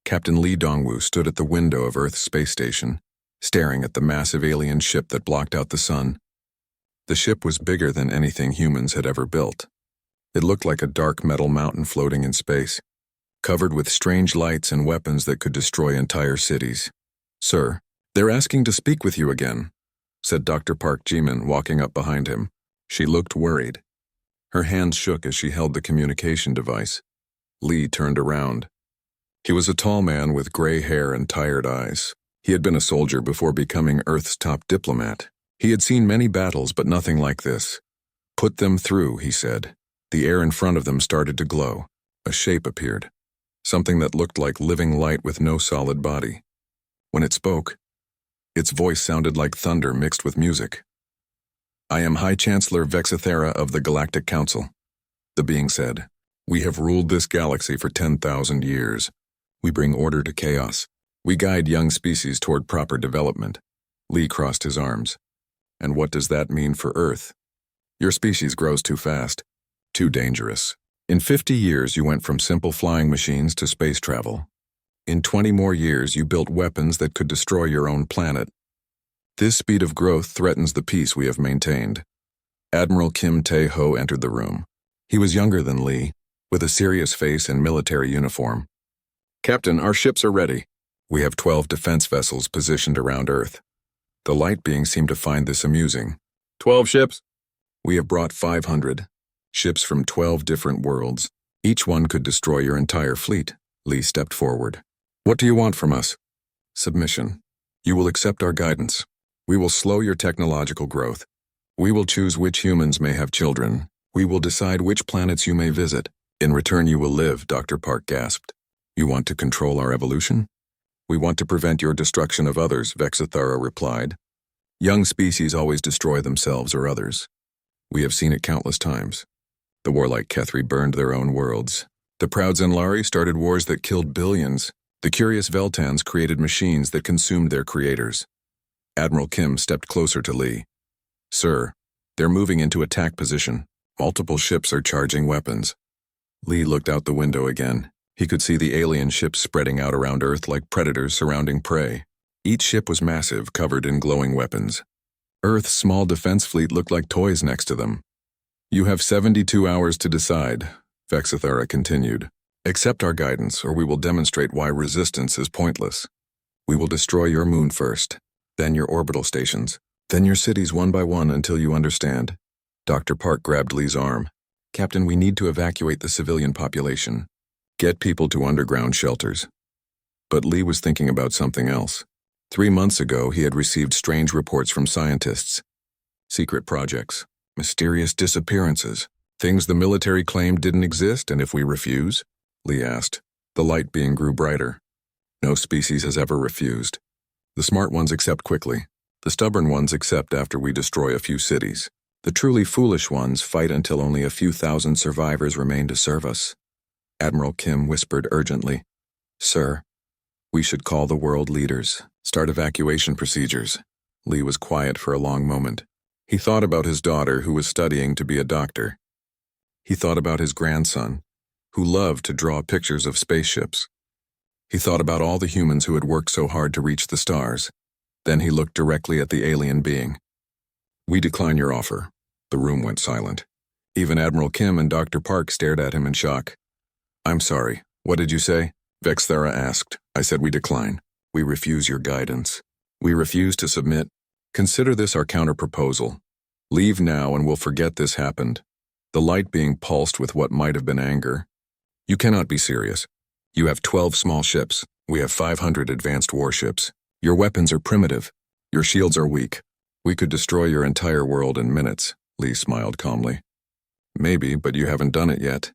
Captain Lee Dongwu stood at the window of Earth's space station, staring at the massive alien ship that blocked out the sun. The ship was bigger than anything humans had ever built. It looked like a dark metal mountain floating in space, covered with strange lights and weapons that could destroy entire cities. "Sir, they're asking to speak with you again," said Dr. Park Jimin, walking up behind him. She looked worried. Her hands shook as she held the communication device. Lee turned around. He was a tall man with gray hair and tired eyes. He had been a soldier before becoming Earth's top diplomat. He had seen many battles, but nothing like this. "Put them through," he said. The air in front of them started to glow. A shape appeared, something that looked like living light with no solid body. When it spoke, its voice sounded like thunder mixed with music. "I am High Chancellor Vexithera of the Galactic Council," the being said. "We have ruled this galaxy for 10,000 years. We bring order to chaos. We guide young species toward proper development." Lee crossed his arms. "And what does that mean for Earth? Your species grows too fast, too dangerous. In 50 years, you went from simple flying machines to space travel. In 20 more years, you built weapons that could destroy your own planet. This speed of growth threatens the peace we have maintained." Admiral Kim Tae-ho entered the room. He was younger than Lee, with a serious face and military uniform. "Captain, our ships are ready. We have 12 defense vessels positioned around Earth." The light being seemed to find this amusing. "12 ships? We have brought 500. Ships from 12 different worlds. Each one could destroy your entire fleet." Lee stepped forward. "What do you want from us?" "Submission. You will accept our guidance. We will slow your technological growth. We will choose which humans may have children. We will decide which planets you may visit. In return you will live," Dr. Park gasped. "You want to control our evolution?" "We want to prevent your destruction of others," Vexithera replied. "Young species always destroy themselves or others. We have seen it countless times. The warlike Kethri burned their own worlds. The proud Zenlari started wars that killed billions. The curious Veltans created machines that consumed their creators." Admiral Kim stepped closer to Lee. "Sir, they're moving into attack position. Multiple ships are charging weapons." Lee looked out the window again. He could see the alien ships spreading out around Earth like predators surrounding prey. Each ship was massive, covered in glowing weapons. Earth's small defense fleet looked like toys next to them. "You have 72 hours to decide," Vexithera continued. "Accept our guidance, or we will demonstrate why resistance is pointless. We will destroy your moon first, then your orbital stations, then your cities one by one until you understand." Dr. Park grabbed Lee's arm. "Captain, we need to evacuate the civilian population. Get people to underground shelters." But Lee was thinking about something else. 3 months ago, he had received strange reports from scientists. Secret projects, mysterious disappearances, things the military claimed didn't exist, and if we refuse? Lee asked. The light being grew brighter. "No species has ever refused. The smart ones accept quickly. The stubborn ones accept after we destroy a few cities. The truly foolish ones fight until only a few thousand survivors remain to serve us." Admiral Kim whispered urgently. "Sir, we should call the world leaders, start evacuation procedures." Lee was quiet for a long moment. He thought about his daughter, who was studying to be a doctor. He thought about his grandson, who loved to draw pictures of spaceships. He thought about all the humans who had worked so hard to reach the stars. Then he looked directly at the alien being. "We decline your offer." The room went silent. Even Admiral Kim and Dr. Park stared at him in shock. "I'm sorry, what did you say?" Vexithera asked. "I said we decline. We refuse your guidance. We refuse to submit. Consider this our counter-proposal. Leave now and we'll forget this happened." The light being pulsed with what might have been anger. "You cannot be serious. You have 12 small ships. We have 500 advanced warships. Your weapons are primitive. Your shields are weak. We could destroy your entire world in minutes." Lee smiled calmly. "Maybe, but you haven't done it yet."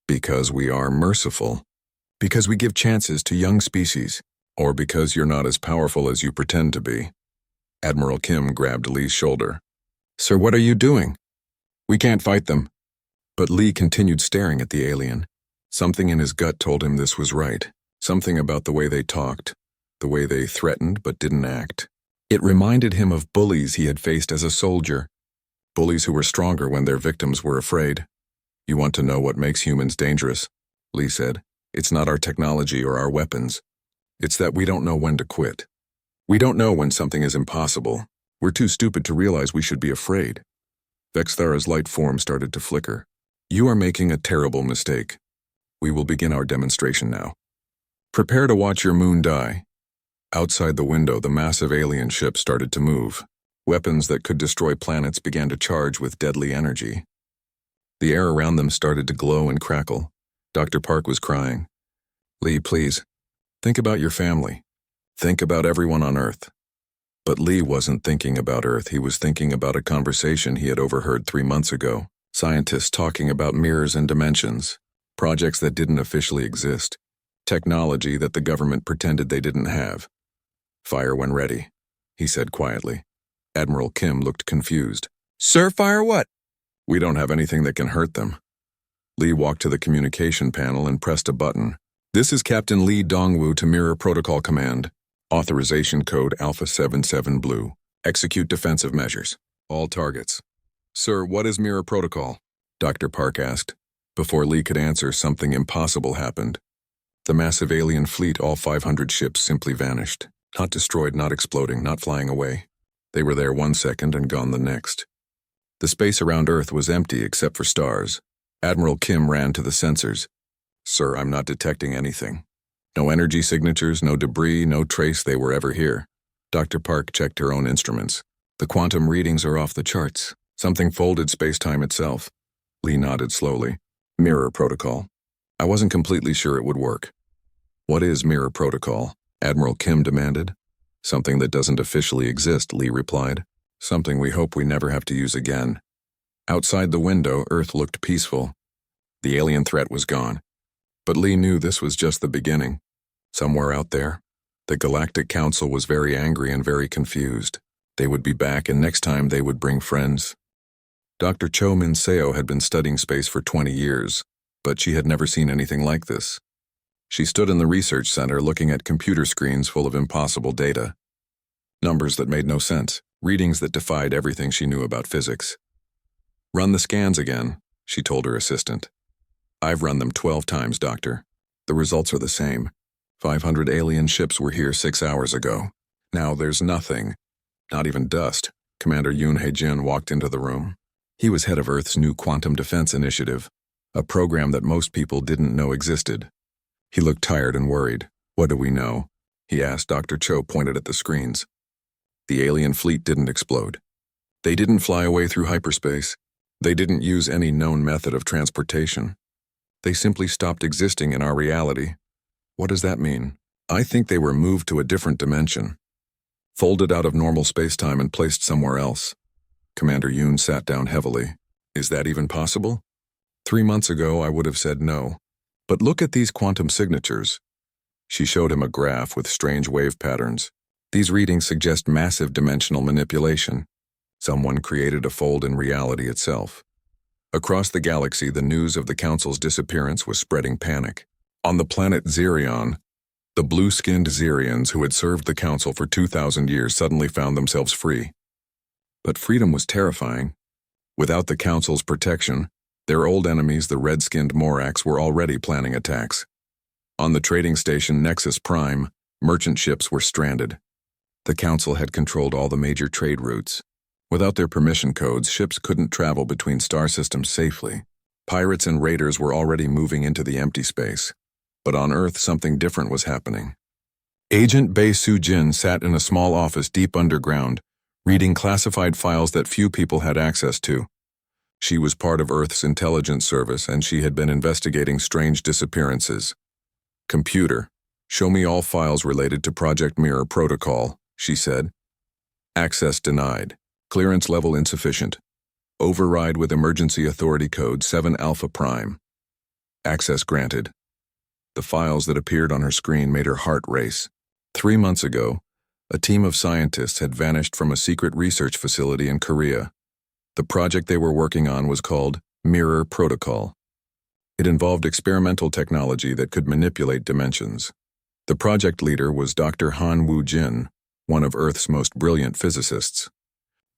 "Because we are merciful. Because we give chances to young species. Or because you're not as powerful as you pretend to be." Admiral Kim grabbed Lee's shoulder. "Sir, what are you doing? We can't fight them." But Lee continued staring at the alien. Something in his gut told him this was right. Something about the way they talked, the way they threatened but didn't act. It reminded him of bullies he had faced as a soldier. Bullies who were stronger when their victims were afraid. "You want to know what makes humans dangerous?" Lee said. It's not our technology or our weapons. It's that we don't know when to quit. We don't know when something is impossible. We're too stupid to realize we should be afraid. Vexthara's light form started to flicker. You are making a terrible mistake. We will begin our demonstration now. Prepare to watch your moon die. Outside the window, the massive alien ship started to move. Weapons that could destroy planets began to charge with deadly energy. The air around them started to glow and crackle. Dr. Park was crying. Lee, please, think about your family. Think about everyone on Earth. But Lee wasn't thinking about Earth. He was thinking about a conversation he had overheard 3 months ago. Scientists talking about mirrors and dimensions, projects that didn't officially exist, technology that the government pretended they didn't have. Fire when ready, he said quietly. Admiral Kim looked confused. Sir, fire what? We don't have anything that can hurt them. Lee walked to the communication panel and pressed a button. This is Captain Lee Dongwu to Mirror Protocol Command. Authorization code Alpha 77 Blue. Execute defensive measures. All targets. Sir, what is Mirror Protocol? Dr. Park asked. Before Lee could answer, something impossible happened. The massive alien fleet, all 500 ships, simply vanished. Not destroyed, not exploding, not flying away. They were there 1 second and gone the next. The space around Earth was empty except for stars. Admiral Kim ran to the sensors. Sir, I'm not detecting anything. No energy signatures, no debris, no trace they were ever here. Dr. Park checked her own instruments. The quantum readings are off the charts. Something folded space-time itself. Lee nodded slowly. Mirror Protocol. I wasn't completely sure it would work. What is Mirror Protocol? Admiral Kim demanded. Something that doesn't officially exist, Lee replied. Something we hope we never have to use again. Outside the window, Earth looked peaceful. The alien threat was gone. But Lee knew this was just the beginning. Somewhere out there, the Galactic Council was very angry and very confused. They would be back, and next time they would bring friends. Dr. Cho Min Seo had been studying space for 20 years, but she had never seen anything like this. She stood in the research center looking at computer screens full of impossible data. Numbers that made no sense, readings that defied everything she knew about physics. Run the scans again, she told her assistant. I've run them 12 times, Doctor. The results are the same. 500 alien ships were here 6 hours ago. Now there's nothing. Not even dust. Commander Yoon Hae-jin walked into the room. He was head of Earth's new Quantum Defense Initiative, a program that most people didn't know existed. He looked tired and worried. What do we know? He asked. Dr. Cho pointed at the screens. The alien fleet didn't explode. They didn't fly away through hyperspace. They didn't use any known method of transportation. They simply stopped existing in our reality. What does that mean? I think they were moved to a different dimension, folded out of normal space-time and placed somewhere else. Commander Yoon sat down heavily. Is that even possible? 3 months ago, I would have said no. But look at these quantum signatures. She showed him a graph with strange wave patterns. These readings suggest massive dimensional manipulation. Someone created a fold in reality itself. Across the galaxy, the news of the Council's disappearance was spreading panic. On the planet Xerion, the blue-skinned Xerians who had served the Council for 2,000 years suddenly found themselves free. But freedom was terrifying. Without the Council's protection, their old enemies, the red-skinned Morax, were already planning attacks. On the trading station Nexus Prime, merchant ships were stranded. The Council had controlled all the major trade routes. Without their permission codes, ships couldn't travel between star systems safely. Pirates and raiders were already moving into the empty space. But on Earth, something different was happening. Agent Bae Soo-jin sat in a small office deep underground, reading classified files that few people had access to. She was part of Earth's intelligence service, and she had been investigating strange disappearances. Computer, show me all files related to Project Mirror Protocol, she said. Access denied. Clearance level insufficient. Override with emergency authority code 7 Alpha Prime. Access granted. The files that appeared on her screen made her heart race. 3 months ago, a team of scientists had vanished from a secret research facility in Korea. The project they were working on was called Mirror Protocol. It involved experimental technology that could manipulate dimensions. The project leader was Dr. Han Woo-jin, one of Earth's most brilliant physicists.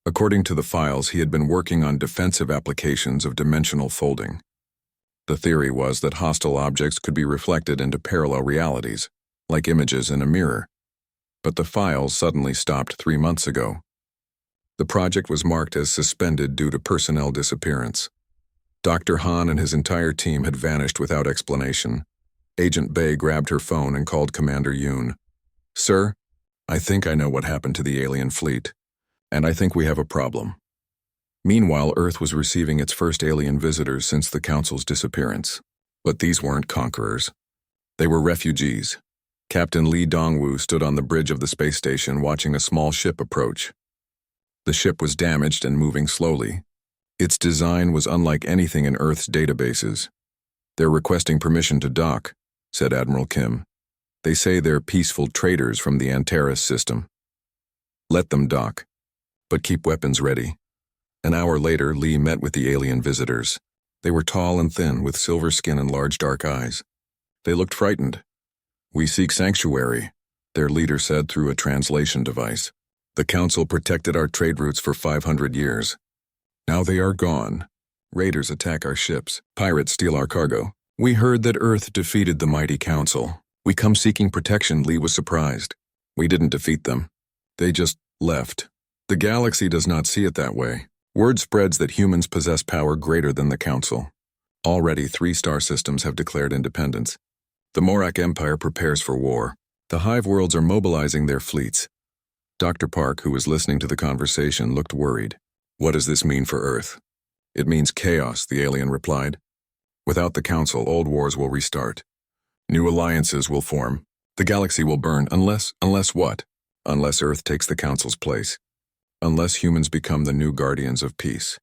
According to the files, he had been working on defensive applications of dimensional folding. The theory was that hostile objects could be reflected into parallel realities, like images in a mirror. But the files suddenly stopped 3 months ago. The project was marked as suspended due to personnel disappearance. Dr. Han and his entire team had vanished without explanation. Agent Bay grabbed her phone and called Commander Yoon. "Sir, I think I know what happened to the alien fleet, and I think we have a problem." Meanwhile, Earth was receiving its first alien visitors since the Council's disappearance. But these weren't conquerors. They were refugees. Captain Lee Dongwoo stood on the bridge of the space station watching a small ship approach. The ship was damaged and moving slowly. Its design was unlike anything in Earth's databases. "They're requesting permission to dock," said Admiral Kim. "They say they're peaceful traders from the Antares system." "Let them dock, but keep weapons ready." An hour later, Lee met with the alien visitors. They were tall and thin, with silver skin and large dark eyes. They looked frightened. "We seek sanctuary," their leader said through a translation device. "The Council protected our trade routes for 500 years. Now they are gone. Raiders attack our ships. Pirates steal our cargo. We heard that Earth defeated the mighty Council. We come seeking protection." Lee was surprised. "We didn't defeat them. They just left. The galaxy does not see it that way. Word spreads that humans possess power greater than the Council. Already 3 star systems have declared independence. The Morak Empire prepares for war. The Hive worlds are mobilizing their fleets." Dr. Park, who was listening to the conversation, looked worried. "What does this mean for Earth?" "It means chaos," the alien replied. "Without the Council, old wars will restart. New alliances will form. The galaxy will burn unless what? Unless Earth takes the Council's place. Unless humans become the new guardians of peace."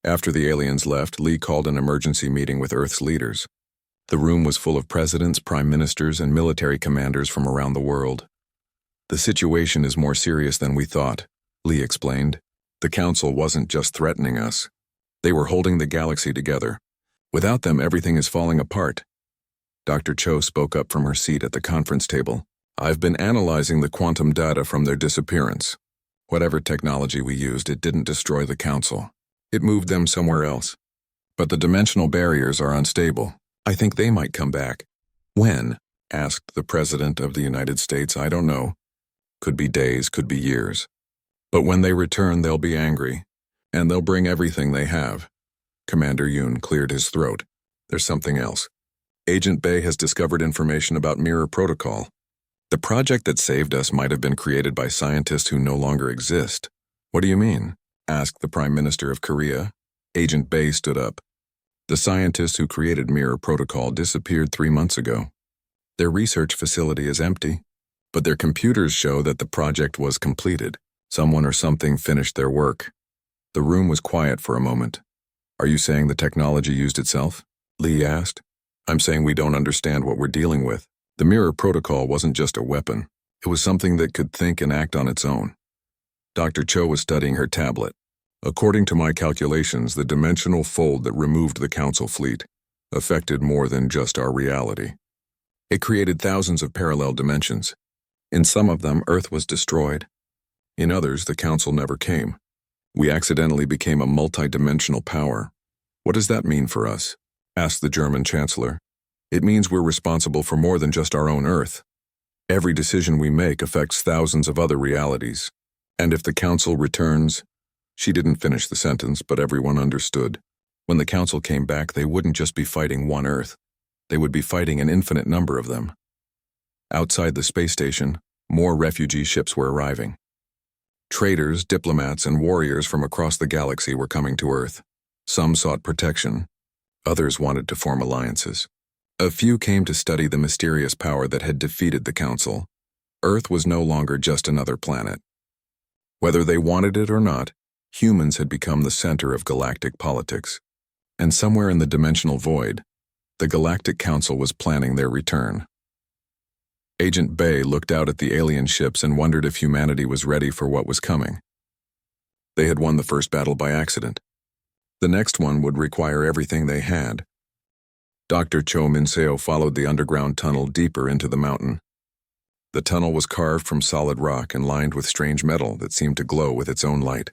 After the aliens left, Lee called an emergency meeting with Earth's leaders. The room was full of presidents, prime ministers, and military commanders from around the world. "The situation is more serious than we thought," Lee explained. "The Council wasn't just threatening us. They were holding the galaxy together. Without them, everything is falling apart." Dr. Cho spoke up from her seat at the conference table. "I've been analyzing the quantum data from their disappearance. Whatever technology we used, it didn't destroy the Council. It moved them somewhere else. But the dimensional barriers are unstable. I think they might come back." "When?" asked the President of the United States. "I don't know. Could be days, could be years. But when they return, they'll be angry. And they'll bring everything they have." Commander Yoon cleared his throat. "There's something else. Agent Bay has discovered information about Mirror Protocol. The project that saved us might have been created by scientists who no longer exist." "What do you mean?" asked the Prime Minister of Korea. Agent Bay stood up. "The scientists who created Mirror Protocol disappeared 3 months ago. Their research facility is empty, but their computers show that the project was completed. Someone or something finished their work." The room was quiet for a moment. "Are you saying the technology used itself?" Lee asked. "I'm saying we don't understand what we're dealing with. The Mirror Protocol wasn't just a weapon. It was something that could think and act on its own." Dr. Cho was studying her tablet. "According to my calculations, the dimensional fold that removed the Council fleet affected more than just our reality. It created thousands of parallel dimensions. In some of them, Earth was destroyed. In others, the Council never came. We accidentally became a multi-dimensional power. What does that mean for us?" asked the German Chancellor. "It means we're responsible for more than just our own Earth. Every decision we make affects thousands of other realities. And if the Council returns—" She didn't finish the sentence, but everyone understood. When the Council came back, they wouldn't just be fighting one Earth. They would be fighting an infinite number of them. Outside the space station, more refugee ships were arriving. Traders, diplomats, and warriors from across the galaxy were coming to Earth. Some sought protection. Others wanted to form alliances. A few came to study the mysterious power that had defeated the Council. Earth was no longer just another planet. Whether they wanted it or not, humans had become the center of galactic politics. And somewhere in the dimensional void, the Galactic Council was planning their return. Agent Bay looked out at the alien ships and wondered if humanity was ready for what was coming. They had won the first battle by accident. The next one would require everything they had. Dr. Cho Minseo followed the underground tunnel deeper into the mountain. The tunnel was carved from solid rock and lined with strange metal that seemed to glow with its own light.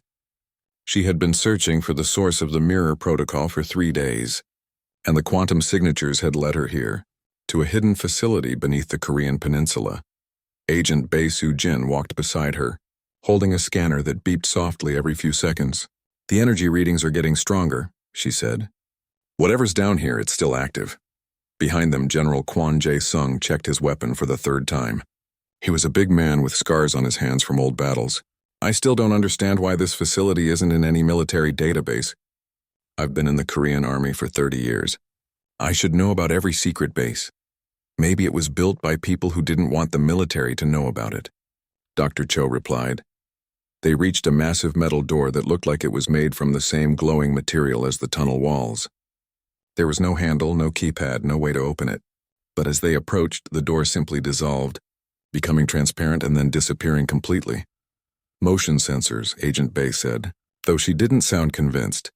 She had been searching for the source of the Mirror Protocol for 3 days, And the quantum signatures had led her here, to a hidden facility beneath the Korean peninsula. Agent Bae Soo-jin walked beside her, holding a scanner that beeped softly every few seconds. "The energy readings are getting stronger," she said. "Whatever's down here, it's still active." Behind them, General Kwon Jae-sung checked his weapon for the third time. He was a big man with scars on his hands from old battles. "I still don't understand why this facility isn't in any military database. I've been in the Korean Army for 30 years. I should know about every secret base. Maybe it was built by people who didn't want the military to know about it." Dr. Cho replied. They reached a massive metal door that looked like it was made from the same glowing material as the tunnel walls. There was no handle, no keypad, no way to open it. But as they approached, the door simply dissolved, becoming transparent and then disappearing completely. "Motion sensors," Agent Bae said, though she didn't sound convinced.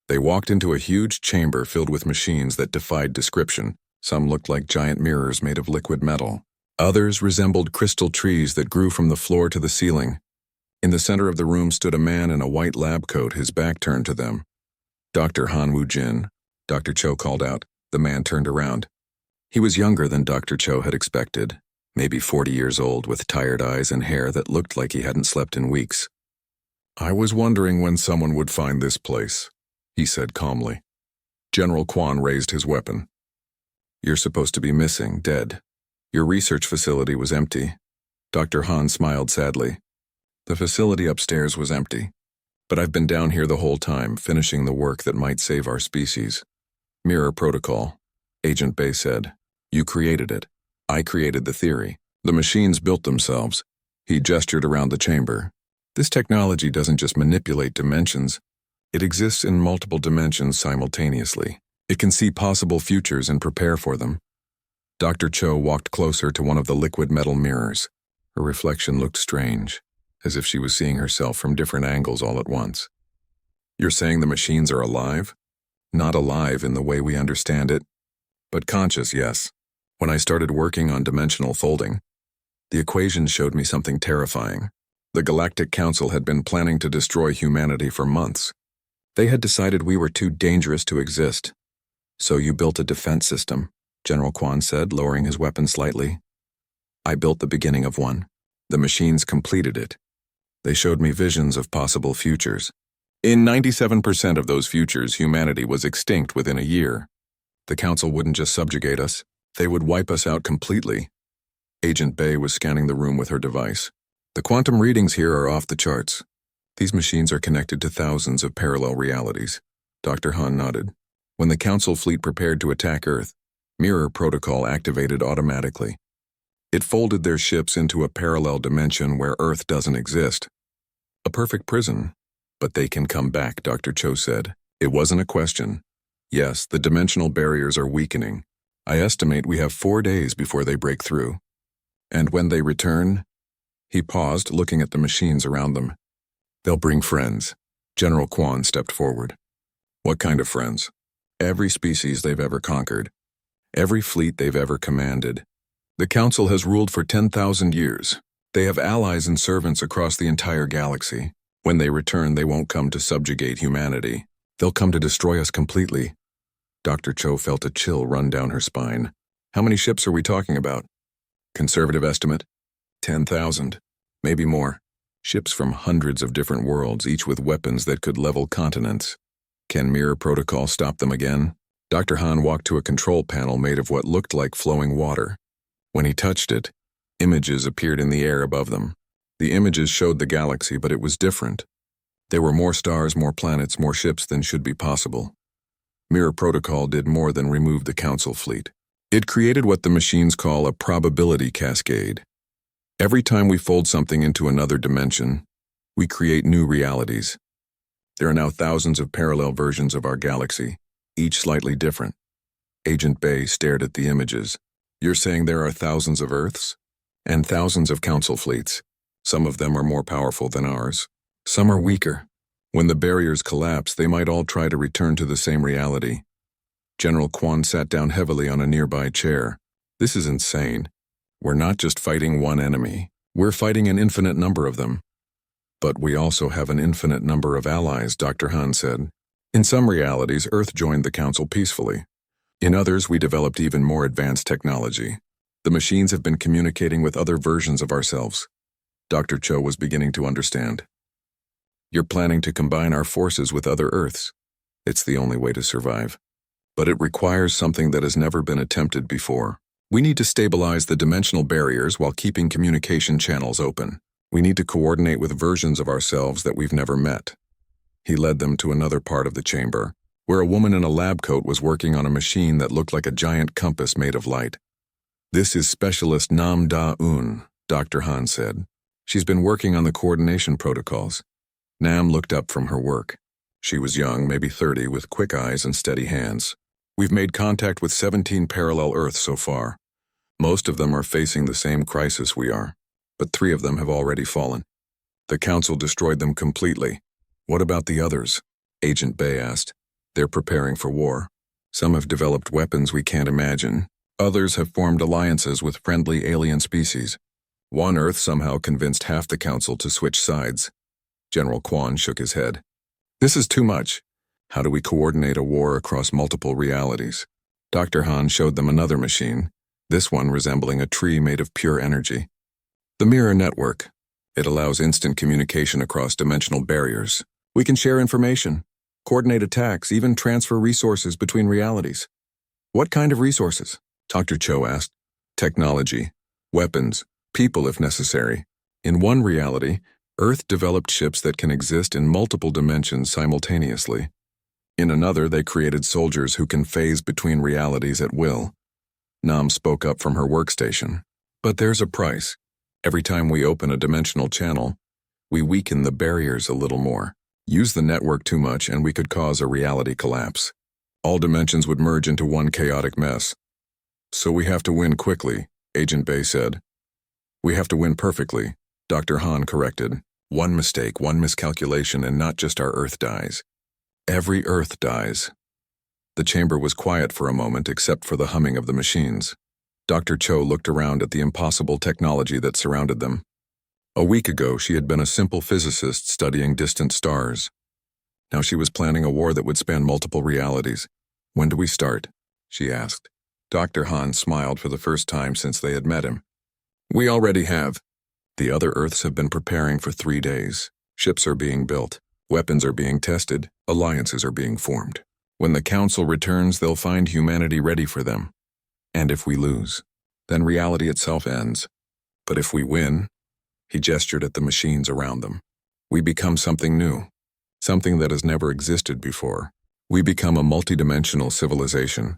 They walked into a huge chamber filled with machines that defied description. Some looked like giant mirrors made of liquid metal. Others resembled crystal trees that grew from the floor to the ceiling. In the center of the room stood a man in a white lab coat, his back turned to them. "Dr. Han Woo-jin," Dr. Cho called out. The man turned around. He was younger than Dr. Cho had expected, maybe 40 years old, with tired eyes and hair that looked like he hadn't slept in weeks. "I was wondering when someone would find this place," he said calmly. General Kwon raised his weapon. "You're supposed to be missing, dead. Your research facility was empty." Dr. Han smiled sadly. "The facility upstairs was empty. But I've been down here the whole time, finishing the work that might save our species." "Mirror protocol," Agent Bae said. "You created it. I created the theory. The machines built themselves." He gestured around the chamber. "This technology doesn't just manipulate dimensions. It exists in multiple dimensions simultaneously. It can see possible futures and prepare for them." Dr. Cho walked closer to one of the liquid metal mirrors. Her reflection looked strange, as if she was seeing herself from different angles all at once. "You're saying the machines are alive?" "Not alive in the way we understand it, but conscious, yes. When I started working on dimensional folding, the equations showed me something terrifying. The Galactic Council had been planning to destroy humanity for months. They had decided we were too dangerous to exist. "So you built a defense system," General Kwon said, lowering his weapon slightly. "I built the beginning of one. The machines completed it. They showed me visions of possible futures. In 97% of those futures, humanity was extinct within a year. The Council wouldn't just subjugate us, they would wipe us out completely." Agent Bae was scanning the room with her device. "The quantum readings here are off the charts. These machines are connected to thousands of parallel realities." Dr. Han nodded. "When the Council fleet prepared to attack Earth, Mirror Protocol activated automatically. It folded their ships into a parallel dimension where Earth doesn't exist. A perfect prison. But they can come back," Dr. Cho said. It wasn't a question. "Yes, the dimensional barriers are weakening. I estimate we have 4 days before they break through. And when they return..." He paused, looking at the machines around them. "They'll bring friends." General Kwon stepped forward. "What kind of friends?" "Every species they've ever conquered. Every fleet they've ever commanded. The Council has ruled for 10,000 years. They have allies and servants across the entire galaxy. When they return, they won't come to subjugate humanity. They'll come to destroy us completely." Dr. Cho felt a chill run down her spine. "How many ships are we talking about?" "Conservative estimate? 10,000. Maybe more. Ships from hundreds of different worlds, each with weapons that could level continents. Can Mirror Protocol stop them again?" Dr. Han walked to a control panel made of what looked like flowing water. When he touched it, images appeared in the air above them. The images showed the galaxy, but it was different. There were more stars, more planets, more ships than should be possible. Mirror Protocol did more than remove the Council fleet. It created what the machines call a probability cascade. Every time we fold something into another dimension, we create new realities. There are now thousands of parallel versions of our galaxy, each slightly different. Agent Bae stared at the images. "You're saying there are thousands of Earths? And thousands of Council fleets. Some of them are more powerful than ours. Some are weaker. When the barriers collapse, they might all try to return to the same reality." General Kwon sat down heavily on a nearby chair. "This is insane. We're not just fighting one enemy. We're fighting an infinite number of them." "But we also have an infinite number of allies," Dr. Han said. "In some realities, Earth joined the Council peacefully. In others, we developed even more advanced technology. The machines have been communicating with other versions of ourselves. Dr. Cho was beginning to understand. You're planning to combine our forces with other Earths. It's the only way to survive. But it requires something that has never been attempted before. We need to stabilize the dimensional barriers while keeping communication channels open. We need to coordinate with versions of ourselves that we've never met. He led them to another part of the chamber, where a woman in a lab coat was working on a machine that looked like a giant compass made of light. This is Specialist Nam Da-un, Dr. Han said. She's been working on the coordination protocols. Nam looked up from her work. She was young, maybe 30, with quick eyes and steady hands. We've made contact with 17 parallel Earths so far. Most of them are facing the same crisis we are, but 3 of them have already fallen. The Council destroyed them completely. What about the others? Agent Bay asked. They're preparing for war. Some have developed weapons we can't imagine. Others have formed alliances with friendly alien species. One Earth somehow convinced half the Council to switch sides. General Quan shook his head. This is too much. How do we coordinate a war across multiple realities? Dr. Han showed them another machine, this one resembling a tree made of pure energy. The Mirror Network. It allows instant communication across dimensional barriers. We can share information, coordinate attacks, even transfer resources between realities. What kind of resources? Dr. Cho asked. Technology, weapons, people if necessary. In one reality, Earth developed ships that can exist in multiple dimensions simultaneously. In another, they created soldiers who can phase between realities at will. Nam spoke up from her workstation. But there's a price. Every time we open a dimensional channel, we weaken the barriers a little more. Use the network too much and we could cause a reality collapse. All dimensions would merge into one chaotic mess. So we have to win quickly, Agent Bay said. We have to win perfectly, Dr. Han corrected. One mistake, one miscalculation, and not just our Earth dies. Every Earth dies. The chamber was quiet for a moment except for the humming of the machines. Dr. Cho looked around at the impossible technology that surrounded them. A week ago, she had been a simple physicist studying distant stars. Now she was planning a war that would span multiple realities. When do we start? She asked. Dr. Han smiled for the first time since they had met him. We already have. The other Earths have been preparing for 3 days. Ships are being built. Weapons are being tested. Alliances are being formed. When the Council returns, they'll find humanity ready for them. And if we lose, then reality itself ends. But if we win, he gestured at the machines around them, we become something new, something that has never existed before. We become a multidimensional civilization.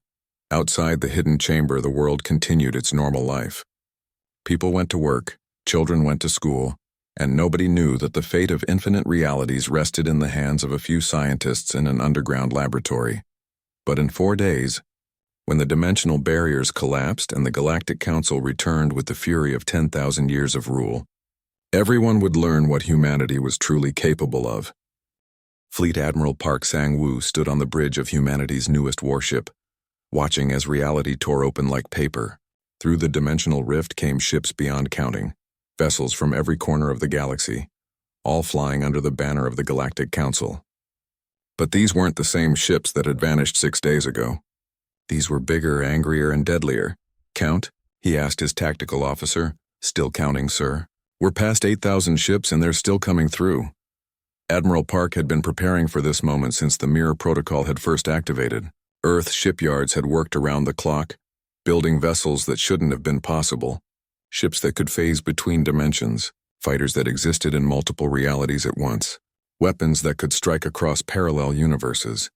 Outside the hidden chamber, the world continued its normal life. People went to work, children went to school, and nobody knew that the fate of infinite realities rested in the hands of a few scientists in an underground laboratory. But in 4 days, when the dimensional barriers collapsed and the Galactic Council returned with the fury of 10,000 years of rule, everyone would learn what humanity was truly capable of. Fleet Admiral Park Sang-woo stood on the bridge of humanity's newest warship, watching as reality tore open like paper. Through the dimensional rift came ships beyond counting, vessels from every corner of the galaxy, all flying under the banner of the Galactic Council. But these weren't the same ships that had vanished 6 days ago. These were bigger, angrier, and deadlier. Count? He asked his tactical officer. Still counting, sir. We're past 8,000 ships and they're still coming through. Admiral Park had been preparing for this moment since the Mirror Protocol had first activated. Earth shipyards had worked around the clock, building vessels that shouldn't have been possible, ships that could phase between dimensions, fighters that existed in multiple realities at once, weapons that could strike across parallel universes.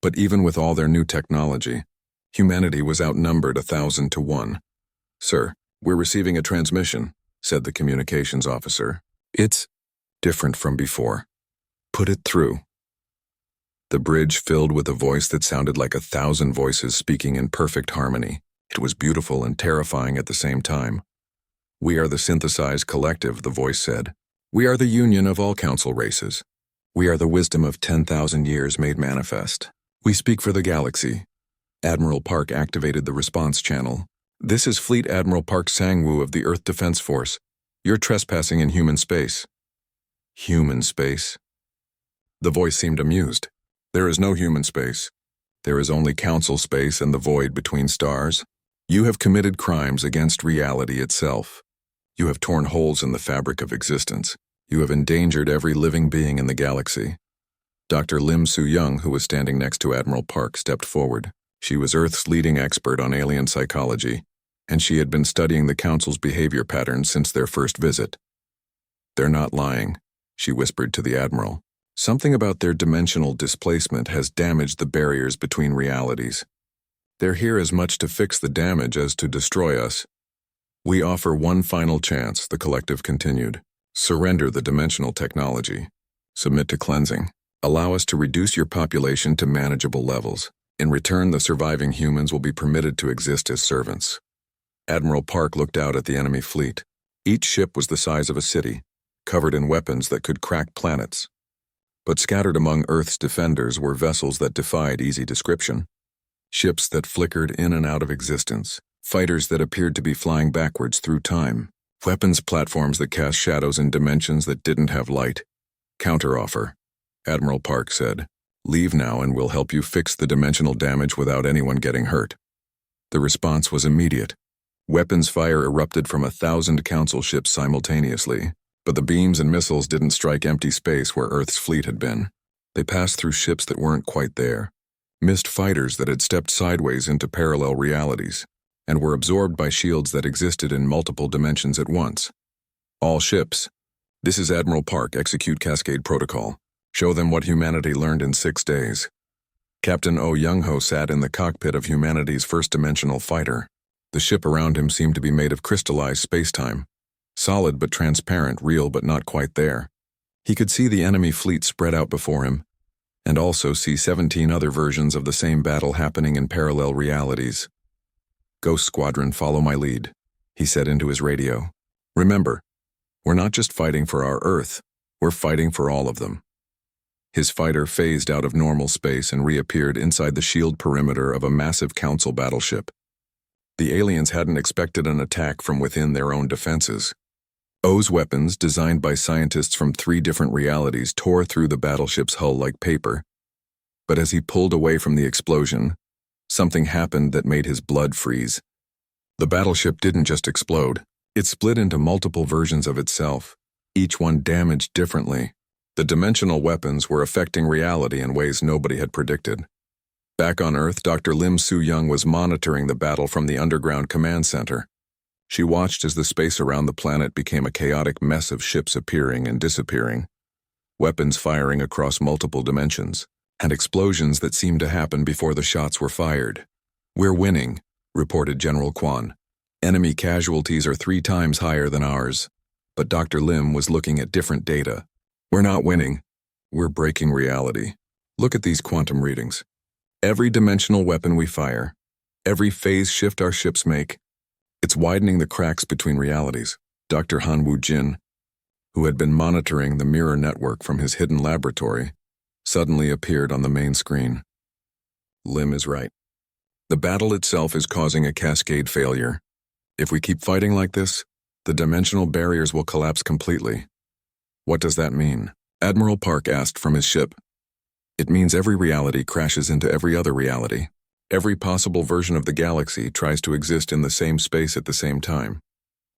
But even with all their new technology, humanity was outnumbered 1,000 to 1. Sir, we're receiving a transmission, said the communications officer. It's different from before. Put it through. The bridge filled with a voice that sounded like 1,000 voices speaking in perfect harmony. It was beautiful and terrifying at the same time. We are the synthesized collective, the voice said. We are the union of all council races. We are the wisdom of 10,000 years made manifest. We speak for the galaxy. Admiral Park activated the response channel. This is Fleet Admiral Park Sang-woo of the Earth Defense Force. You're trespassing in human space. Human space? The voice seemed amused. There is no human space. There is only council space and the void between stars. You have committed crimes against reality itself. You have torn holes in the fabric of existence. You have endangered every living being in the galaxy. Dr. Lim Soo-young, who was standing next to Admiral Park, stepped forward. She was Earth's leading expert on alien psychology, and she had been studying the Council's behavior patterns since their first visit. "They're not lying," she whispered to the Admiral. "Something about their dimensional displacement has damaged the barriers between realities. They're here as much to fix the damage as to destroy us. We offer one final chance," the collective continued. "Surrender the dimensional technology. Submit to cleansing. Allow us to reduce your population to manageable levels. In return, the surviving humans will be permitted to exist as servants." Admiral Park looked out at the enemy fleet. Each ship was the size of a city, covered in weapons that could crack planets. But scattered among Earth's defenders were vessels that defied easy description. Ships that flickered in and out of existence. Fighters that appeared to be flying backwards through time. Weapons platforms that cast shadows in dimensions that didn't have light. "Counteroffer," Admiral Park said. "Leave now and we'll help you fix the dimensional damage without anyone getting hurt." The response was immediate. Weapons fire erupted from 1,000 Council ships simultaneously, but the beams and missiles didn't strike empty space where Earth's fleet had been. They passed through ships that weren't quite there, missed fighters that had stepped sideways into parallel realities, and were absorbed by shields that existed in multiple dimensions at once. "All ships. This is Admiral Park. Execute Cascade Protocol. Show them what humanity learned in 6 days." Captain Oh Young-ho sat in the cockpit of humanity's first-dimensional fighter. The ship around him seemed to be made of crystallized space-time. Solid but transparent, real but not quite there. He could see the enemy fleet spread out before him, and also see 17 other versions of the same battle happening in parallel realities. "Ghost Squadron, follow my lead," he said into his radio. "Remember, we're not just fighting for our Earth, we're fighting for all of them." His fighter phased out of normal space and reappeared inside the shield perimeter of a massive Council battleship. The aliens hadn't expected an attack from within their own defenses. O's weapons, designed by scientists from 3 different realities, tore through the battleship's hull like paper. But as he pulled away from the explosion, something happened that made his blood freeze. The battleship didn't just explode. It split into multiple versions of itself, each one damaged differently. The dimensional weapons were affecting reality in ways nobody had predicted. Back on Earth, Dr. Lim Soo-young was monitoring the battle from the underground command center. She watched as the space around the planet became a chaotic mess of ships appearing and disappearing, weapons firing across multiple dimensions, and explosions that seemed to happen before the shots were fired. "We're winning," reported General Kwan. "Enemy casualties are 3 times higher than ours." But Dr. Lim was looking at different data. "We're not winning. We're breaking reality. Look at these quantum readings. Every dimensional weapon we fire, every phase shift our ships make, it's widening the cracks between realities." Dr. Han Woo-jin, who had been monitoring the mirror network from his hidden laboratory, suddenly appeared on the main screen. "Lim is right. The battle itself is causing a cascade failure. If we keep fighting like this, the dimensional barriers will collapse completely." "What does that mean?" Admiral Park asked from his ship. "It means every reality crashes into every other reality. Every possible version of the galaxy tries to exist in the same space at the same time.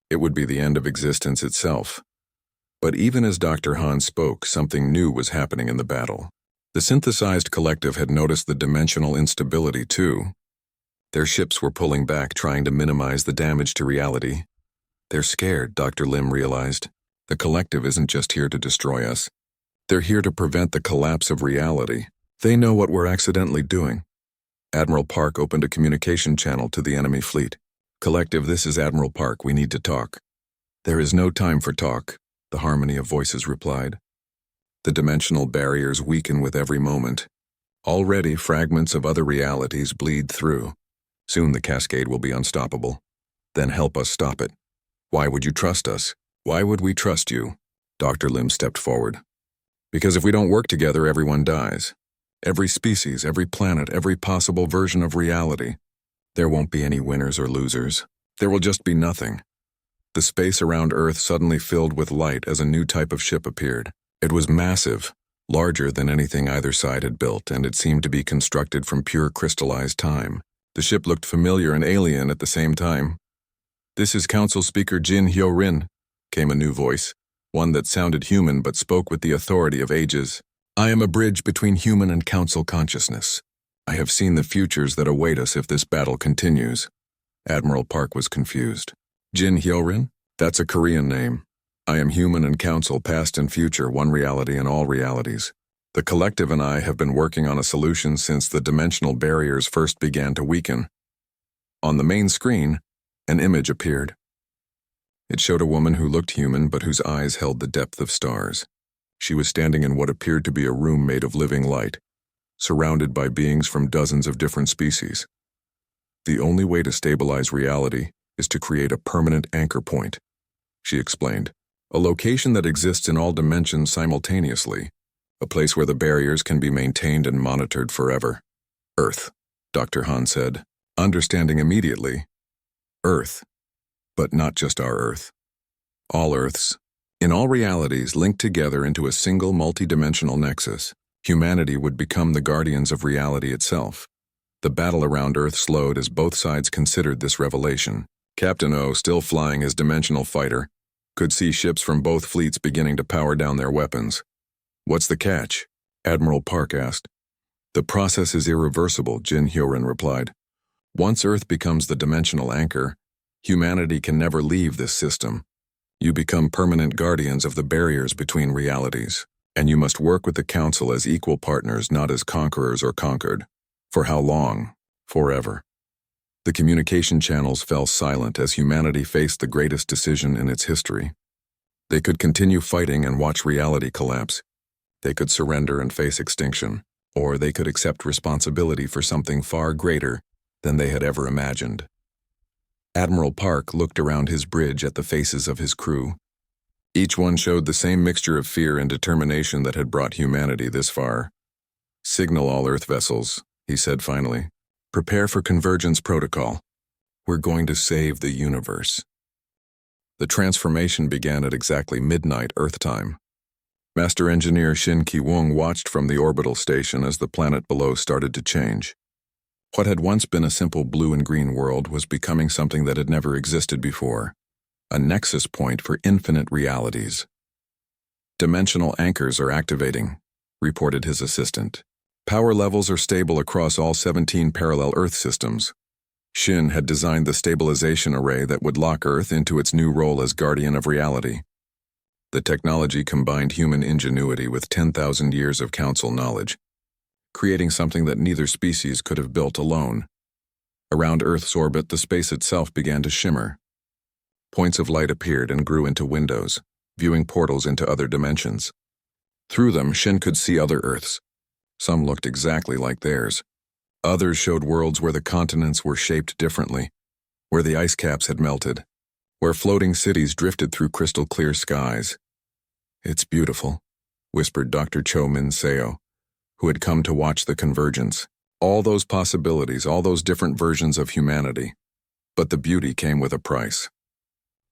It would be the end of existence itself." But even as Dr. Han spoke, something new was happening in the battle. The synthesized collective had noticed the dimensional instability too. Their ships were pulling back, trying to minimize the damage to reality. "They're scared," Dr. Lim realized. "The collective isn't just here to destroy us. They're here to prevent the collapse of reality. They know what we're accidentally doing." Admiral Park opened a communication channel to the enemy fleet. "Collective, this is Admiral Park. We need to talk." "There is no time for talk," the harmony of voices replied. "The dimensional barriers weaken with every moment. Already, fragments of other realities bleed through. Soon the cascade will be unstoppable. Then help us stop it." "Why would you trust us?" "Why would we trust you?" Dr. Lim stepped forward. "Because if we don't work together, everyone dies. Every species, every planet, every possible version of reality. There won't be any winners or losers. There will just be nothing." The space around Earth suddenly filled with light as a new type of ship appeared. It was massive, larger than anything either side had built, and it seemed to be constructed from pure crystallized time. The ship looked familiar and alien at the same time. "This is Council Speaker Jin Hyo-rin," came a new voice, one that sounded human but spoke with the authority of ages. "I am a bridge between human and council consciousness. I have seen the futures that await us if this battle continues." Admiral Park was confused. "Jin Hyo-rin? That's a Korean name. I am human and council, past and future, one reality in all realities. The collective and I have been working on a solution since the dimensional barriers first began to weaken." On the main screen, an image appeared. It showed a woman who looked human but whose eyes held the depth of stars. She was standing in what appeared to be a room made of living light, surrounded by beings from dozens of different species. "The only way to stabilize reality is to create a permanent anchor point," she explained. "A location that exists in all dimensions simultaneously, a place where the barriers can be maintained and monitored forever." "Earth," Dr. Han said, understanding immediately. Earth, but not just our Earth. All Earths, in all realities linked together into a single multi-dimensional nexus. Humanity would become the guardians of reality itself. The battle around Earth slowed as both sides considered this revelation. Captain O, still flying his dimensional fighter, could see ships from both fleets beginning to power down their weapons. "What's the catch?" Admiral Park asked. "The process is irreversible," Jin Hyo-rin replied. "Once Earth becomes the dimensional anchor, humanity can never leave this system. You become permanent guardians of the barriers between realities, and you must work with the Council as equal partners, not as conquerors or conquered. For how long? Forever." The communication channels fell silent as humanity faced the greatest decision in its history. They could continue fighting and watch reality collapse. They could surrender and face extinction, or they could accept responsibility for something far greater than they had ever imagined. Admiral Park looked around his bridge at the faces of his crew. Each one showed the same mixture of fear and determination that had brought humanity this far. "Signal all Earth vessels," he said finally. "Prepare for convergence protocol. We're going to save the universe." The transformation began at exactly midnight Earth time. Master Engineer Shin Ki-woong watched from the orbital station as the planet below started to change. What had once been a simple blue and green world was becoming something that had never existed before, a nexus point for infinite realities. "Dimensional anchors are activating," reported his assistant. "Power levels are stable across all 17 parallel Earth systems." Shin had designed the stabilization array that would lock Earth into its new role as guardian of reality. The technology combined human ingenuity with 10,000 years of council knowledge, creating something that neither species could have built alone. Around Earth's orbit, the space itself began to shimmer. Points of light appeared and grew into windows, viewing portals into other dimensions. Through them, Shin could see other Earths. Some looked exactly like theirs. Others showed worlds where the continents were shaped differently, where the ice caps had melted, where floating cities drifted through crystal-clear skies. "It's beautiful," whispered Dr. Cho Min Seo, who had come to watch the convergence. All those possibilities, all those different versions of humanity. But the beauty came with a price.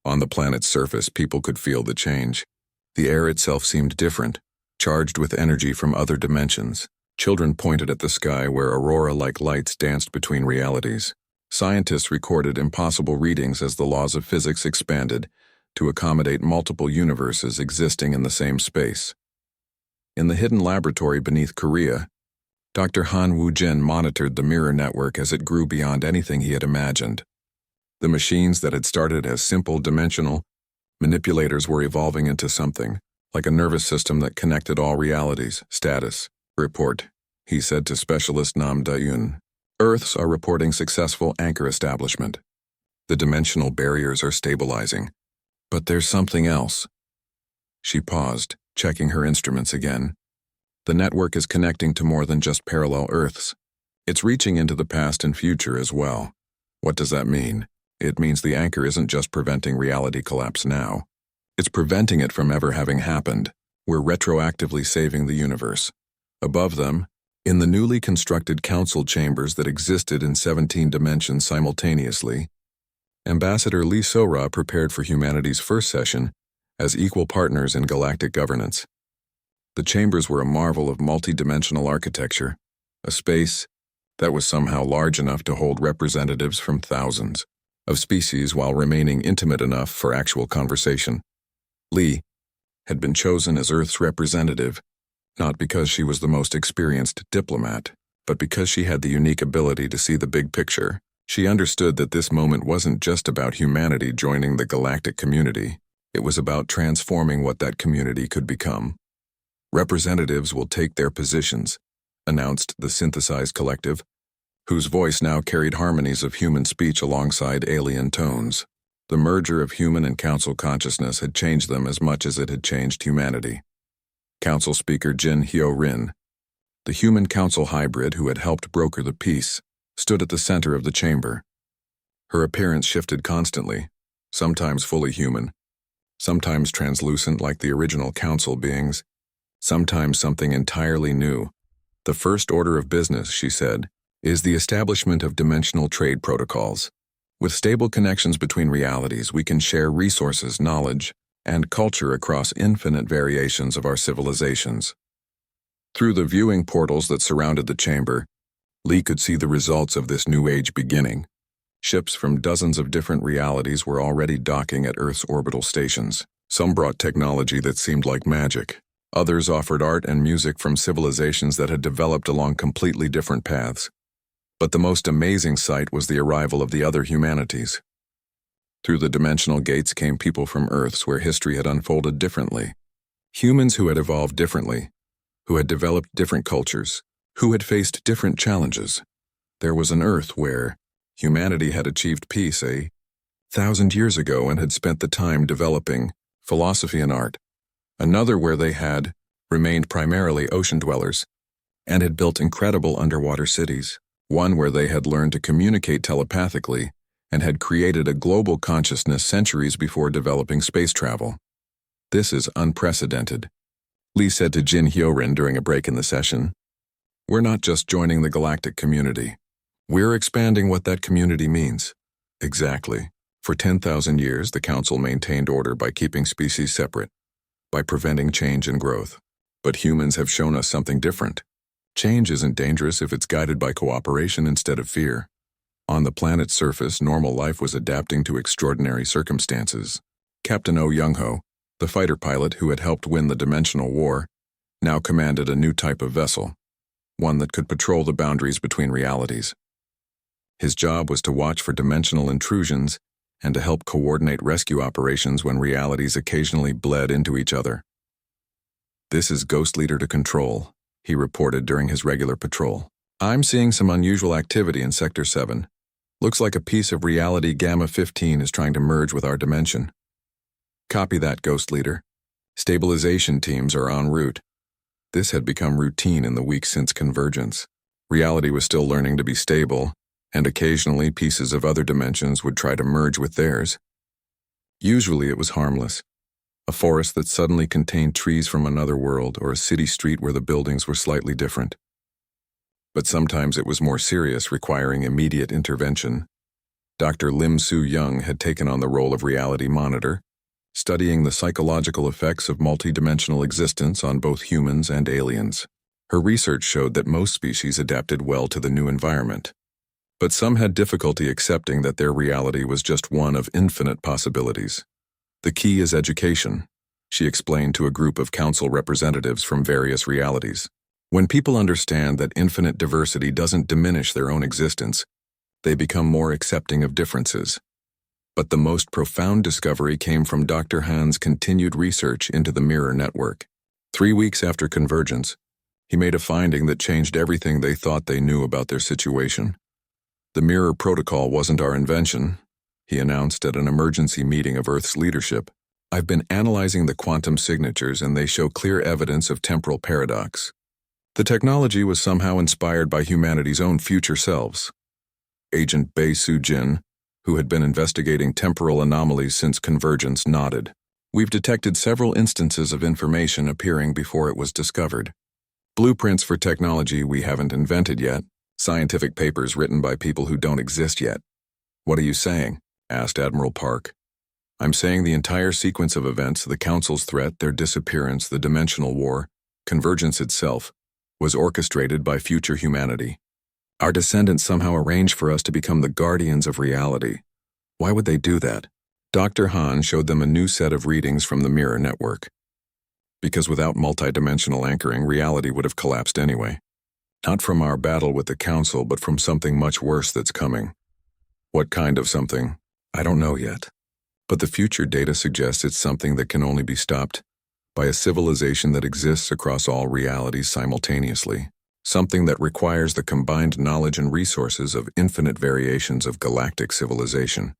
On the planet's surface, people could feel the change. The air itself seemed different, charged with energy from other dimensions. Children pointed at the sky where aurora-like lights danced between realities. Scientists recorded impossible readings as the laws of physics expanded to accommodate multiple universes existing in the same space. In the hidden laboratory beneath Korea, Dr. Han Woo-jin monitored the mirror network as it grew beyond anything he had imagined. The machines that had started as simple dimensional manipulators were evolving into something, like a nervous system that connected all realities. "Status report," he said to Specialist Nam Da-yoon. "Earths are reporting successful anchor establishment. The dimensional barriers are stabilizing. But there's something else." She paused, checking her instruments again. "The network is connecting to more than just parallel Earths. It's reaching into the past and future as well." "What does that mean?" "It means the anchor isn't just preventing reality collapse now. It's preventing it from ever having happened. We're retroactively saving the universe." Above them, in the newly constructed council chambers that existed in 17 dimensions simultaneously, Ambassador Lee So-ra prepared for humanity's first session as equal partners in galactic governance. The chambers were a marvel of multi-dimensional architecture, a space that was somehow large enough to hold representatives from thousands of species while remaining intimate enough for actual conversation. Lee had been chosen as Earth's representative, not because she was the most experienced diplomat, but because she had the unique ability to see the big picture. She understood that this moment wasn't just about humanity joining the galactic community. It was about transforming what that community could become. Representatives will take their positions, announced the synthesized collective, whose voice now carried harmonies of human speech alongside alien tones. The merger of human and council consciousness had changed them as much as it had changed humanity. Council Speaker Jin Hyo-rin, the human council hybrid who had helped broker the peace, stood at the center of the chamber. Her appearance shifted constantly, sometimes fully human, sometimes translucent like the original council beings, sometimes something entirely new. The first order of business, she said, is the establishment of dimensional trade protocols. With stable connections between realities, we can share resources, knowledge, and culture across infinite variations of our civilizations. Through the viewing portals that surrounded the chamber, Lee could see the results of this new age beginning. Ships from dozens of different realities were already docking at Earth's orbital stations. Some brought technology that seemed like magic. Others offered art and music from civilizations that had developed along completely different paths. But the most amazing sight was the arrival of the other humanities. Through the dimensional gates came people from Earths where history had unfolded differently. Humans who had evolved differently, who had developed different cultures, who had faced different challenges. There was an Earth where humanity had achieved peace 1,000 years ago and had spent the time developing philosophy and art. Another where they had remained primarily ocean dwellers and had built incredible underwater cities. One where they had learned to communicate telepathically and had created a global consciousness centuries before developing space travel. This is unprecedented, Lee said to Jin Hyo-rin during a break in the session. We're not just joining the galactic community. We're expanding what that community means. Exactly. For 10,000 years, the Council maintained order by keeping species separate, by preventing change and growth. But humans have shown us something different. Change isn't dangerous if it's guided by cooperation instead of fear. On the planet's surface, normal life was adapting to extraordinary circumstances. Captain Oh Young-ho, the fighter pilot who had helped win the dimensional war, now commanded a new type of vessel, one that could patrol the boundaries between realities. His job was to watch for dimensional intrusions and to help coordinate rescue operations when realities occasionally bled into each other. This is Ghost Leader to Control, he reported during his regular patrol. I'm seeing some unusual activity in Sector 7. Looks like a piece of reality Gamma 15 is trying to merge with our dimension. Copy that, Ghost Leader. Stabilization teams are en route. This had become routine in the weeks since convergence. Reality was still learning to be stable, and occasionally pieces of other dimensions would try to merge with theirs. Usually it was harmless. A forest that suddenly contained trees from another world or a city street where the buildings were slightly different. But sometimes it was more serious, requiring immediate intervention. Dr. Lim Soo-young had taken on the role of reality monitor, studying the psychological effects of multidimensional existence on both humans and aliens. Her research showed that most species adapted well to the new environment, but some had difficulty accepting that their reality was just one of infinite possibilities. The key is education, she explained to a group of council representatives from various realities. When people understand that infinite diversity doesn't diminish their own existence, they become more accepting of differences. But the most profound discovery came from Dr. Han's continued research into the mirror network. 3 weeks after convergence, he made a finding that changed everything they thought they knew about their situation. The mirror protocol wasn't our invention, he announced at an emergency meeting of Earth's leadership. I've been analyzing the quantum signatures and they show clear evidence of temporal paradox. The technology was somehow inspired by humanity's own future selves. Agent Bae Soo-jin, who had been investigating temporal anomalies since convergence, nodded. We've detected several instances of information appearing before it was discovered. Blueprints for technology we haven't invented yet, scientific papers written by people who don't exist yet. What are you saying? Asked Admiral Park. I'm saying the entire sequence of events, the Council's threat, their disappearance, the dimensional war, Convergence itself was orchestrated by future humanity. Our descendants somehow arranged for us to become the guardians of reality. Why would they do that? Dr. Han showed them a new set of readings from the mirror network. Because without multidimensional anchoring, reality would have collapsed anyway. Not from our battle with the Council, but from something much worse that's coming. What kind of something? I don't know yet. But the future data suggests it's something that can only be stopped by a civilization that exists across all realities simultaneously. Something that requires the combined knowledge and resources of infinite variations of galactic civilization.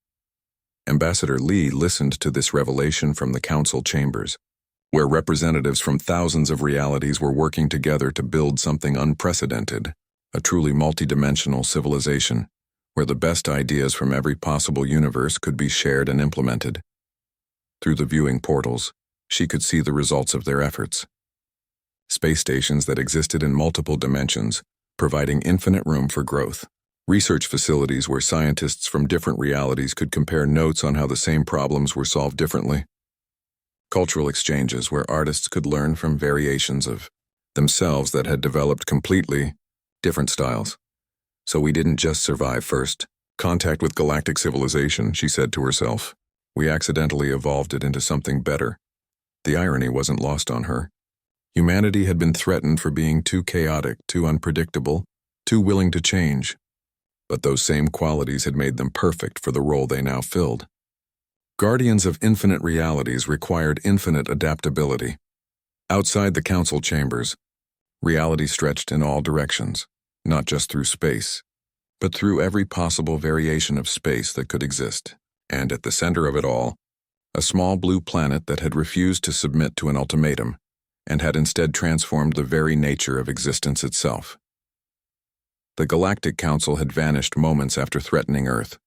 Ambassador Lee listened to this revelation from the Council chambers, where representatives from thousands of realities were working together to build something unprecedented, a truly multidimensional civilization, where the best ideas from every possible universe could be shared and implemented. Through the viewing portals, she could see the results of their efforts. Space stations that existed in multiple dimensions, providing infinite room for growth. Research facilities where scientists from different realities could compare notes on how the same problems were solved differently. Cultural exchanges where artists could learn from variations of themselves that had developed completely different styles. So we didn't just survive first. Contact with galactic civilization, she said to herself. We accidentally evolved it into something better. The irony wasn't lost on her. Humanity had been threatened for being too chaotic, too unpredictable, too willing to change. But those same qualities had made them perfect for the role they now filled. Guardians of infinite realities required infinite adaptability. Outside the Council chambers, reality stretched in all directions, not just through space, but through every possible variation of space that could exist. And at the center of it all, a small blue planet that had refused to submit to an ultimatum and had instead transformed the very nature of existence itself. The Galactic Council had vanished moments after threatening Earth.